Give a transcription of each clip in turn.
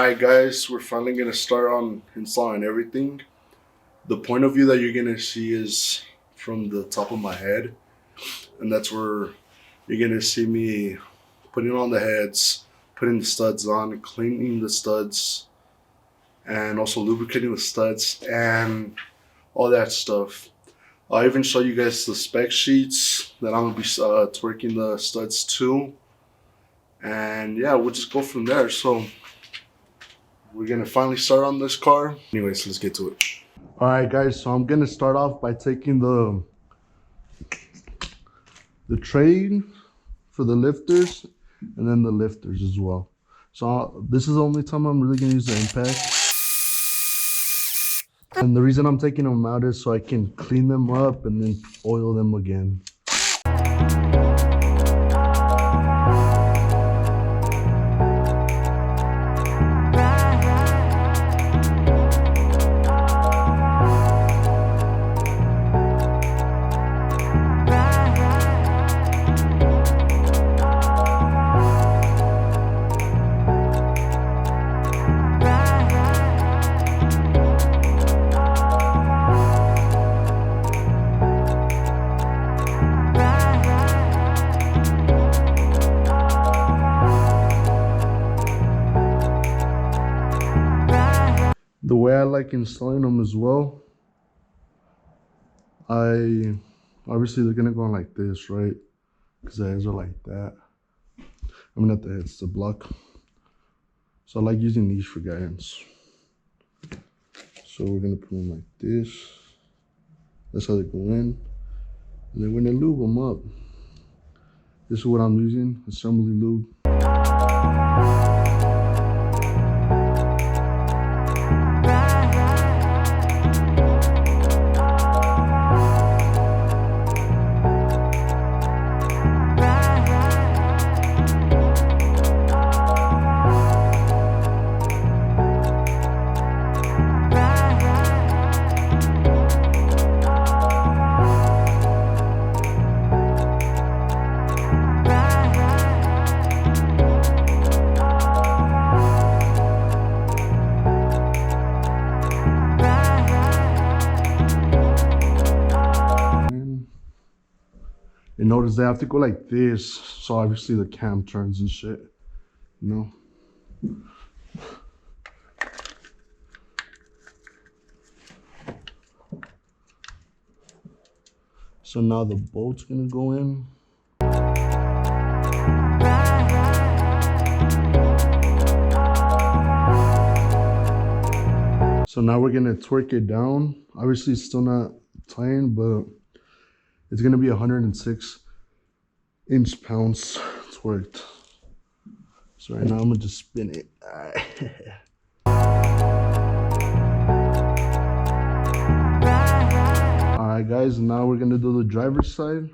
Alright guys, we're finally going to start on installing everything. The point of view that you're going to see is from the top of my head. And that's where you're going to see me putting on the heads, putting the studs on, cleaning the studs, and also lubricating the studs and all that stuff. I'll even show you guys the spec sheets that I'm going to be twerking the studs to. And yeah, we'll just go from there. So we're gonna finally start on this car. Anyways, let's get to it. All right, guys. So I'm gonna start off by taking the tray for the lifters, and then the lifters as well. So this is the only time I'm really gonna use the impact. And the reason I'm taking them out is so I can clean them up and then oil them again. The way I like installing them as well, obviously they're gonna go on like this, right? Because the heads are like that. I mean, not the heads, the block. So I like using these for guidance. So we're gonna put them like this. That's how they go in. And then we're gonna lube them up. This is what I'm using, assembly lube. And notice they have to go like this, so obviously the cam turns and shit, you know? So now the bolt's gonna go in. So now we're gonna twerk it down. Obviously it's still not tying, but it's gonna be 106 inch-pounds twerked. So right now I'm gonna just spin it. Alright guys, now we're gonna do the driver's side.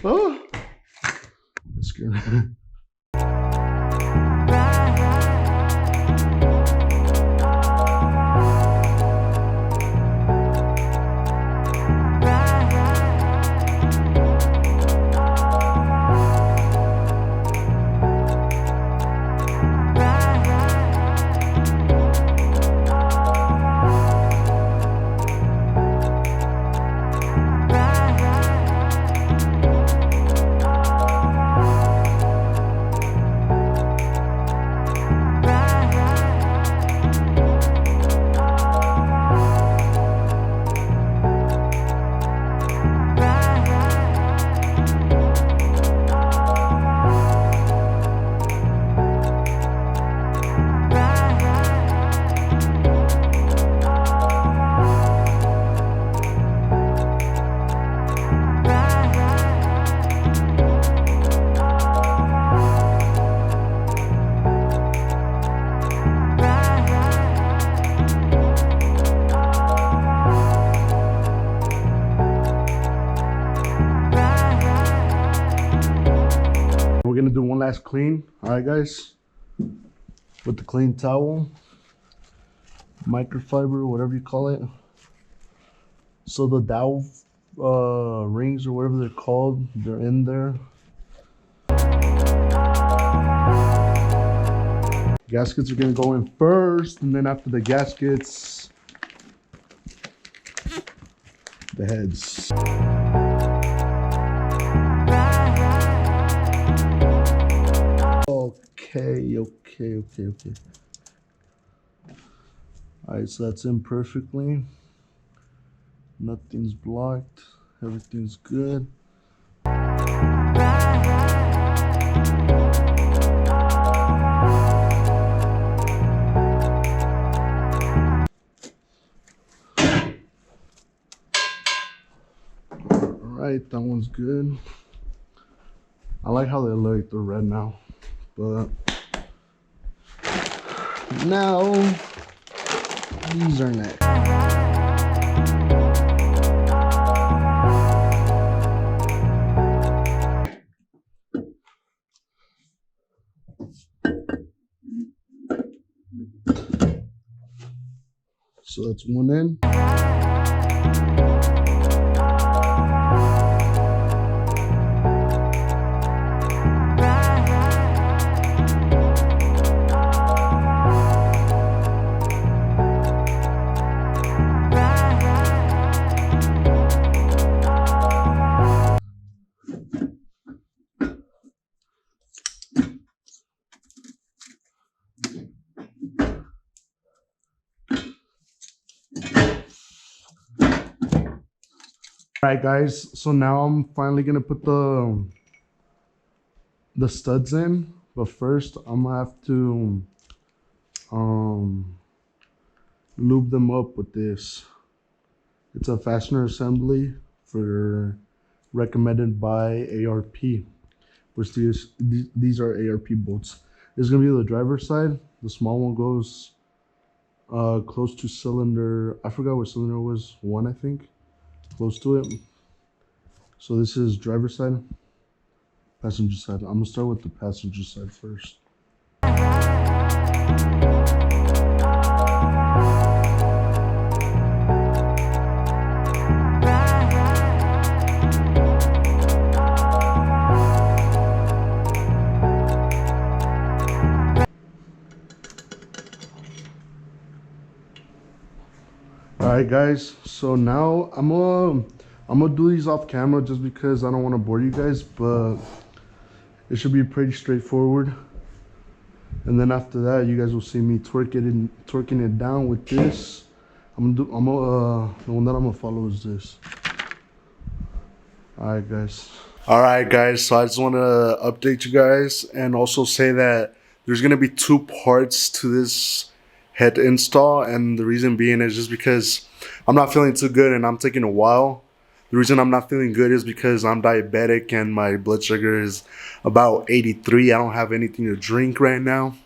Oh, that's good. one last clean. All right, guys, with the clean towel, microfiber, whatever you call it. So the dowel rings or whatever they're called, they're in there. Gaskets are gonna go in first, and then after the gaskets, the heads. Okay. All right, so that's in perfectly. Nothing's blocked. Everything's good. Alright, that one's good. I like how they look. They're red now. But now these are next. So that's one in. Alright guys, so now I'm finally gonna put the studs in, but first I'm gonna have to lube them up with this. It's a fastener assembly recommended by ARP, which these are ARP bolts. This is gonna be the driver's side. The small one goes close to cylinder, I forgot what cylinder it was, 1 I think. Close to it. So this is driver's side, passenger side. I'm gonna start with the passenger side first. Alright guys, so now I'm gonna do these off camera just because I don't want to bore you guys, but it should be pretty straightforward. And then after that, you guys will see me twerking it down with this. The one that I'm gonna follow is this. Alright guys, so I just want to update you guys and also say that there's gonna be 2 parts to this head install, and the reason being is just because I'm not feeling too good and I'm taking a while. The reason I'm not feeling good is because I'm diabetic and my blood sugar is about 83. I don't have anything to drink right now.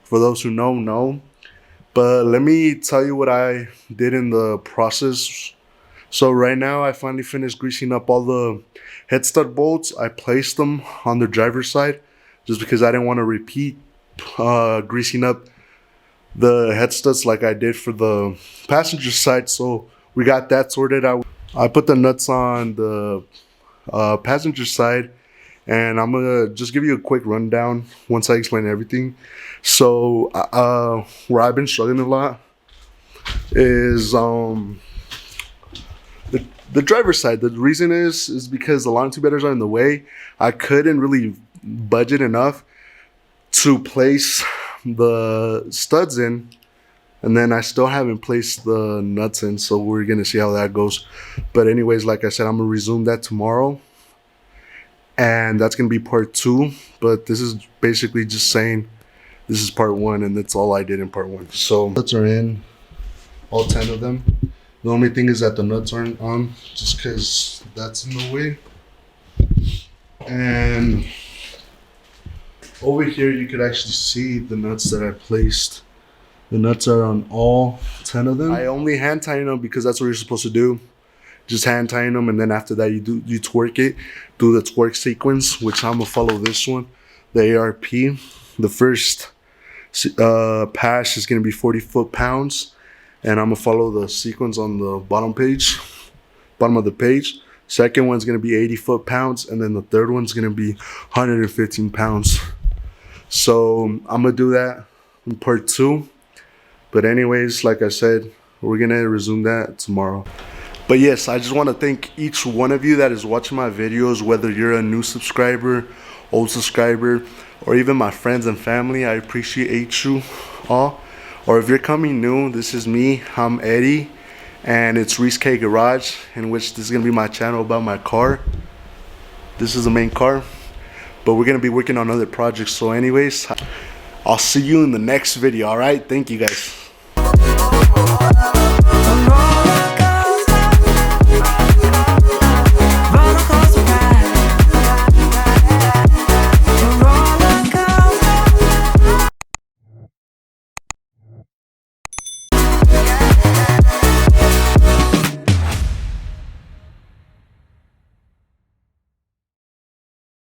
For those who know. But let me tell you what I did in the process. So right now I finally finished greasing up all the head stud bolts. I placed them on the driver's side just because I didn't want to repeat greasing up the head studs like I did for the passenger side. So we got that sorted out. I put the nuts on the passenger side, and I'm gonna just give you a quick rundown once I explain everything. So where I've been struggling a lot is the driver's side. The reason is because the long tube headers are in the way. I couldn't really budget enough to place the studs in, and then I still haven't placed the nuts in, so we're gonna see how that goes. But anyways, like I said, I'm gonna resume that tomorrow, and that's gonna be part 2. But this is basically just saying this is part 1, and that's all I did in part 1. So nuts are in, all 10 of them. The only thing is that the nuts aren't on, just because that's in the way. And over here you could actually see the nuts that I placed. The nuts are on all 10 of them. I only hand tighten them because that's what you're supposed to do. Just hand tighten them, and then after that you twerk it, do the twerk sequence, which I'm gonna follow this one. the ARP. The first pass is going to be 40 foot-pounds, and I'm going to follow the sequence on the bottom of the page. Second one's going to be 80 foot-pounds, and then the third one's going to be 115 pounds. So I'm going to do that in part 2. But anyways, like I said, we're going to resume that tomorrow. But yes, I just want to thank each one of you that is watching my videos, whether you're a new subscriber, old subscriber, or even my friends and family. I appreciate you all. Or if you're coming new, this is me. I'm Eddie, and it's ItsRuizKGarage, in which this is going to be my channel about my car. This is the main car, but we're going to be working on other projects. So anyways, I'll see you in the next video. All right, thank you guys.